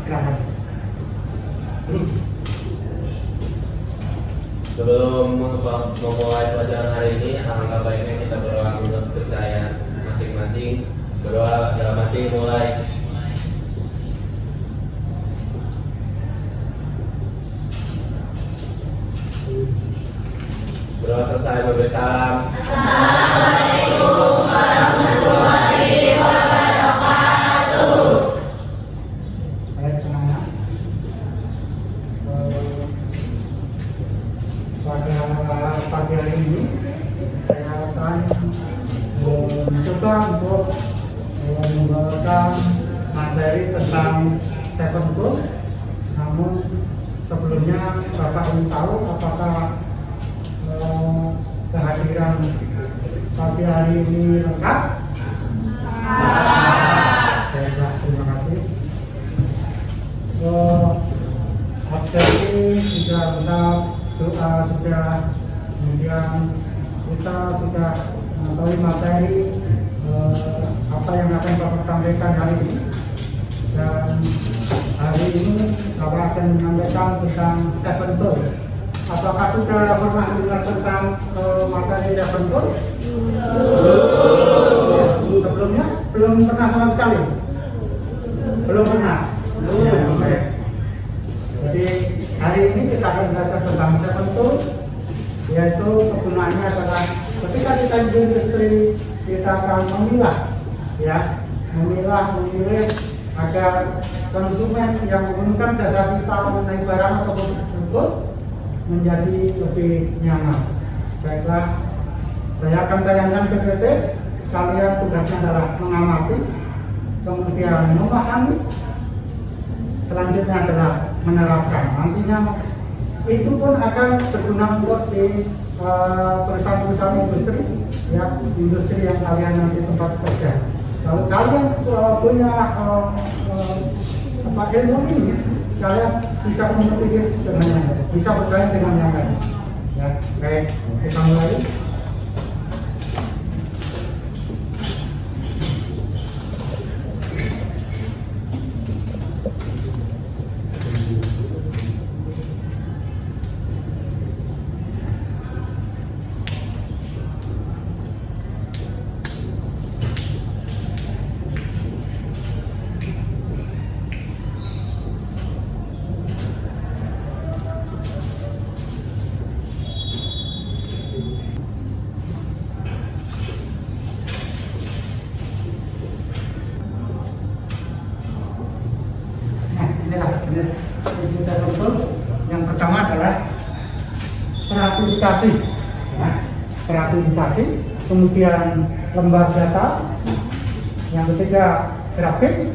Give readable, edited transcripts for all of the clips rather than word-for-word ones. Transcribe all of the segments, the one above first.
silakan. Sebelum memulai pelajaran hari ini, alangkah baiknya kita berdoa untuk kepercayaan masing-masing. Berdoa dalam hati mulai. Berdoa selesai, memberi salam. Assalamualaikum warahmatullahi wabarakatuh. Baik, anak-anak. Pada pagi hari ini saya akan mencoba untuk membawakan materi tentang seven goal. Namun sebelumnya Bapak ingin tahu apakah kehadiran pagi hari ini lengkap? Baiklah, terima kasih. Materi sudah lengkap, doa sudah, kemudian kita sudah mengetahui materi apa yang akan Bapak sampaikan hari ini. Dan hari ini Bapak akan menyampaikan tentang seven goal. Apakah sudah pernah dengar tentang materi seven goal? Sebelumnya belum pernah sama sekali. Belum pernah. Ya, baik. Jadi hari ini kita akan belajar tentang seven goal, yaitu kegunaannya adalah ketika kita di industri kita akan memilah, memilih agar konsumen yang menggunakan jasa kita mengenai barang atau produk tersebut menjadi lebih nyaman. Baiklah, saya akan tayangkan PPT. Kalian tugasnya adalah mengamati, kemudian memahami, selanjutnya adalah menerapkan. Nantinya itu pun akan berguna untuk di perusahaan-perusahaan industri yang kalian nanti tempat kerja. Kalau kalian punya ilmu ini, kalian bisa memetik dengan yang lain, bisa bersaing dengan yang lain. Ya, baik, kita mulai. Yang pertama adalah stratifikasi, stratifikasi, kemudian lembar data, yang ketiga grafik,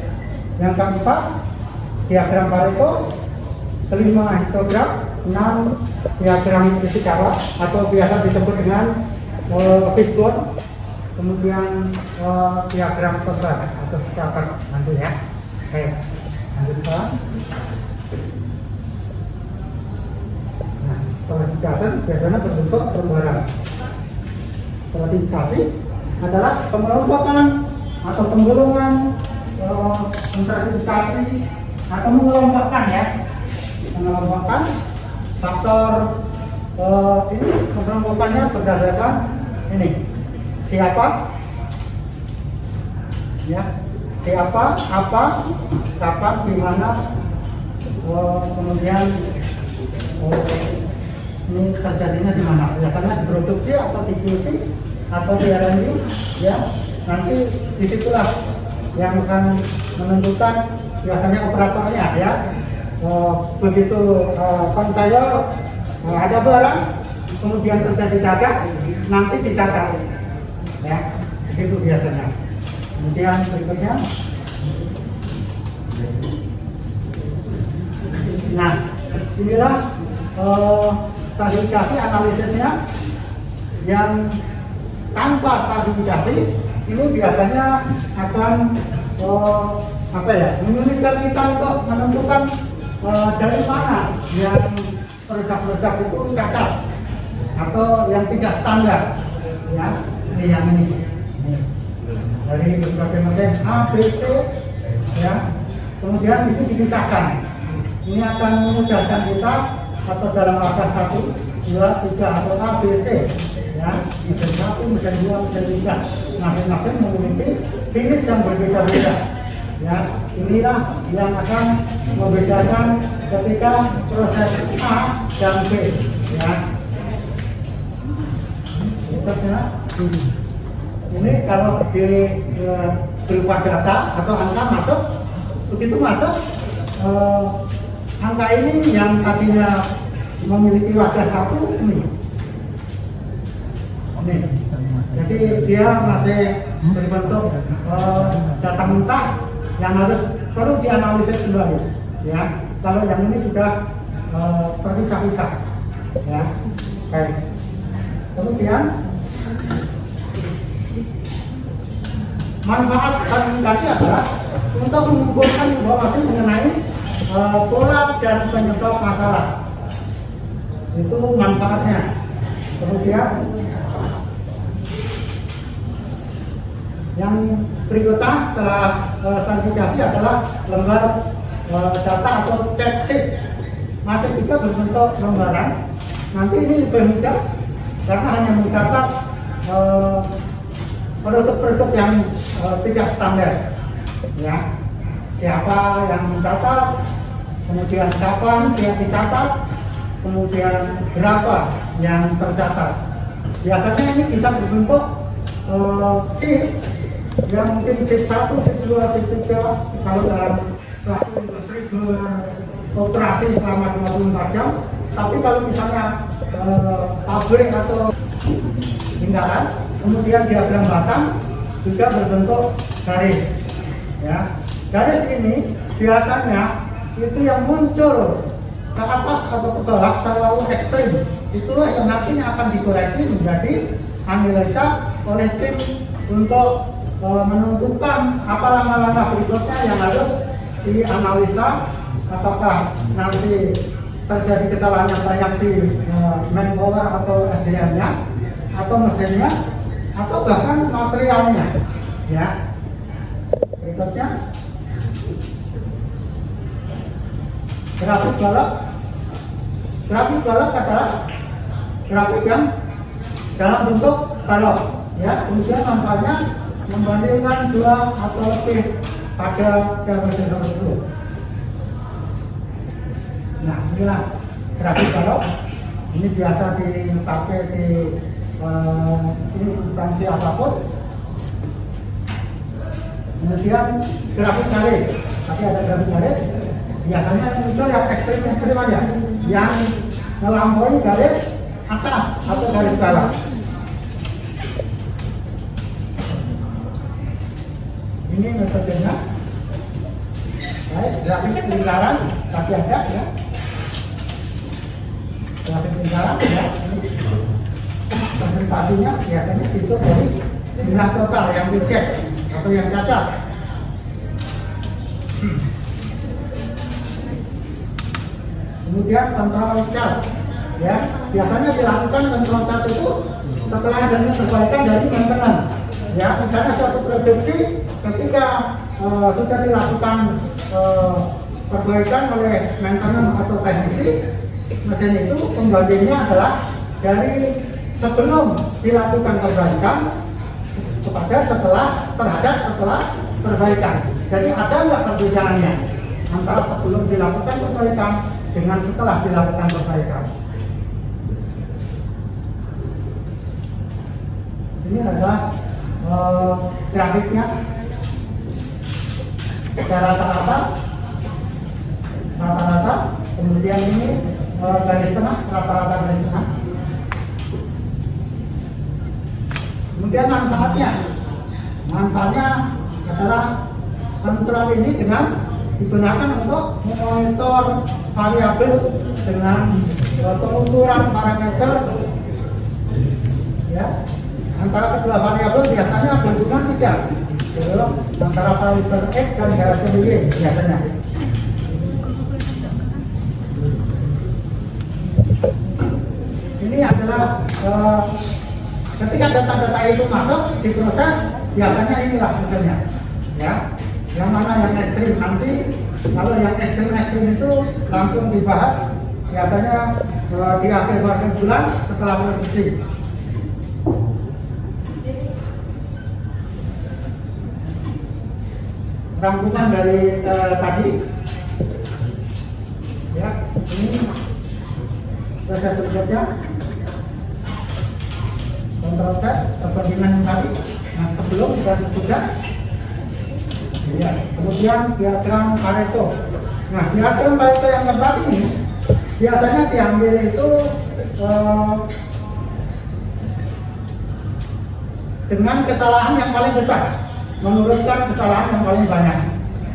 yang keempat diagram Pareto, kelima histogram, 6 diagram Ishikawa atau biasa disebut dengan fishbone, kemudian diagram terbang atau scatter nanti ya. Oke, lanjutkan. Nah, stratifikasi biasanya berbentuk lembaran. Stratifikasi adalah pengelompokan atau penggolongan, stratifikasi atau mengelompokkan mengelompokkan faktor ini, mengelompokkannya berdasarkan ini siapa, siapa, apa, kapan, di mana, kemudian ini terjadinya di mana? Biasanya diproduksi atau difusi atau di R&D, nanti disitulah yang akan menentukan biasanya operatornya begitu kontainer ada barang kemudian terjadi cacat, nanti dicatat begitu biasanya. Kemudian berikutnya, nah inilah stratifikasi analisisnya. Yang tanpa stratifikasi ini biasanya akan menyulitkan kita untuk menentukan dari mana yang produk-produk itu cacat atau yang tidak standar. Ini yang ini dari berbagai mesin A, B, C, kemudian itu dipisahkan. Ini akan memudahkan kita atau dalam wadah 1, 2, 3 atau A, B, C ya, mesin 1, mesin 2, mesin 3 masing-masing memiliki finish yang berbeda-beda ya. Inilah yang akan membedakan ketika proses A dan B ya. Ini kalau di berupa data atau angka masuk, begitu masuk angka ini yang tadinya memiliki wadah 1 ini. Jadi dia masih berbentuk data mentah yang harus perlu dianalisis kembali ya. Kalau yang ini sudah terpisah-pisah ya. Baik. Kemudian manfaat stabilisasi adalah untuk mengumpulkan informasi mengenai pola dan penyebab masalah. Itu manfaatnya. Kemudian yang berikutnya setelah stabilisasi adalah lembar data atau check sheet. Masih juga berbentuk lembaran. Nanti ini lebih mudah karena hanya mencatat produk-produk yang tidak standar ya. Siapa yang mencatat, kemudian kapan dia dicatat, kemudian berapa yang tercatat. Biasanya ini bisa berbentuk shift yang mungkin shift 1, shift 2, shift 3 kalau dalam suatu industri beroperasi selama 24 jam. Tapi kalau misalnya pabrik atau tinggalan, kemudian diagram batang juga berbentuk garis ya. Garis ini biasanya itu yang muncul ke atas atau ke bawah terlalu ekstrim, itulah yang nantinya akan dikoreksi menjadi analisa oleh tim untuk menentukan apa langkah-langkah berikutnya yang harus dianalisa. Apakah nanti terjadi kesalahan yang banyak di manpower atau SDM-nya atau mesinnya atau bahkan materialnya ya. Berikutnya grafik balok. Grafik balok adalah grafik yang dalam bentuk balok ya. Kemudian nampaknya membandingkan 2 atau lebih pada diameter tersebut. Nah, inilah grafik balok. Ini biasa dipakai di instansi apapun. Kemudian grafik garis. Tapi ada grafik garis. Biasanya muncul yang ekstrim aja, yang melampaui garis atas atau garis bawah. Ini metodenya. Baik, grafik lingkaran tapi ada ya. Grafik lingkaran ya. Presentasinya biasanya itu dari nilai total yang dicek atau yang cacat. Kemudian kontrol chart ya, biasanya dilakukan kontrol chart itu setelah adanya perbaikan dari maintenance ya. Misalnya suatu produksi ketika sudah dilakukan perbaikan oleh maintenance atau teknisi, mesin itu pembandingnya adalah dari sebelum dilakukan perbaikan kepada setelah perbaikan. Jadi ada nggak perbedaannya antara sebelum dilakukan perbaikan dengan setelah dilakukan perbaikan? Ini adalah grafiknya secara rata-rata, kemudian ini garis tengah, rata-rata garis tengah. Kemudian manfaatnya adalah kontrol ini dengan digunakan untuk memonitor variabel dengan pengukuran parameter ya. Antara kedua variabel biasanya berhubungan tidak, antara variabel X dan variabel Y biasanya. Ini adalah ketika data-data itu masuk diproses, biasanya inilah hasilnya ya. Yang mana yang ekstrim nanti Kalau yang ekstrim-ekstrim itu langsung dibahas biasanya di akhir bulan setelah produksi. Rangkuman dari tadi, ya ini proses bekerja, kontrol set, perbandingan tadi, nah sebelum dan sesudah, ya kemudian diagram Pareto. Nah diagram Pareto yang keempat ini biasanya diambil itu dengan kesalahan yang paling besar, menurunkan kesalahan yang paling banyak,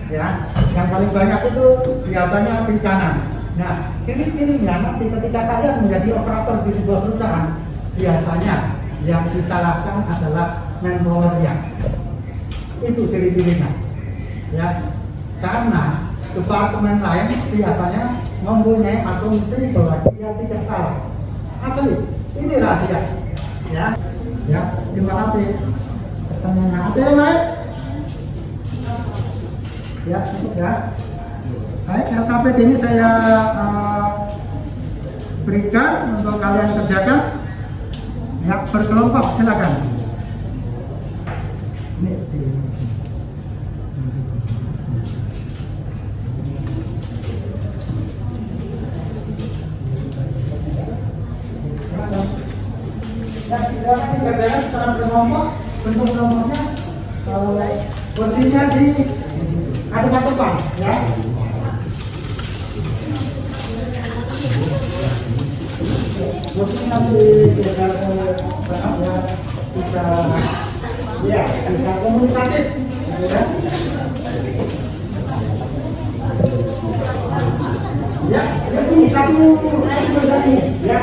ya. Yang paling banyak itu biasanya perikanan. Nah, ciri-cirinya nanti ketika kalian menjadi operator di sebuah perusahaan, biasanya yang disalahkan adalah manpowernya. Itu ciri-cirinya, ya. Karena departemen lain biasanya mempunyai asumsi bahwa dia tidak salah. Asli, ini rahasia, ya. Ya, terima kasih. Pertanyaannya ada yang lain? Ya, cukup ya. Baik, LKPD ini saya berikan untuk kalian kerjakan. Ya, berkelompok silakan. Ini di ya, silakan dikerjakan secara berkelompok. Bentuk kelompoknya posisinya di ada depan, ya. Posisinya di ya bisa komunikatif, ya. Ya, ini satu ya.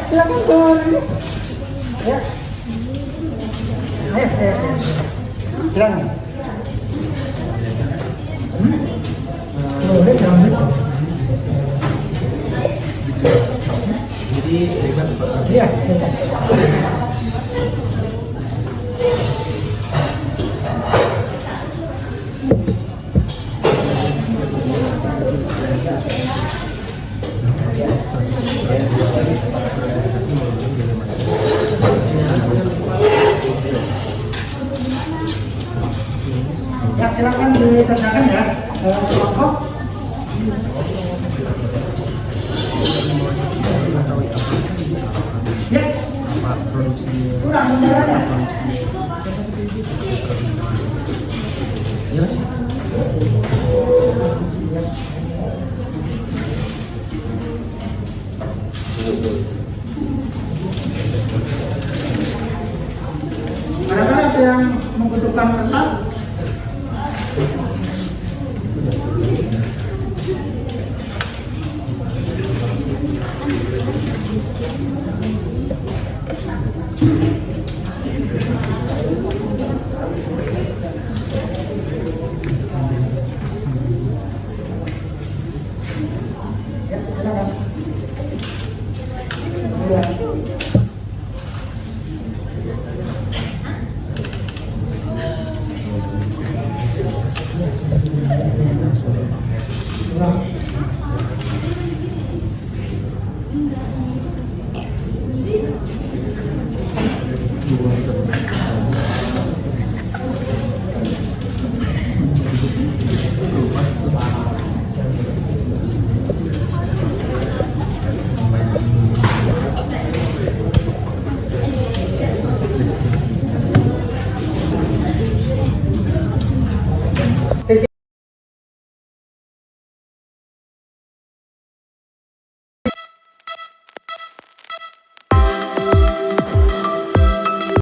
Silakan ke ini. Ya. Silakan. Boleh jangan lupa. Jadi ribet seperti itu. Iya. Ya, silakan dikerjakan ya. Kelompok. Ya. Kurang mundurannya. Iya sih.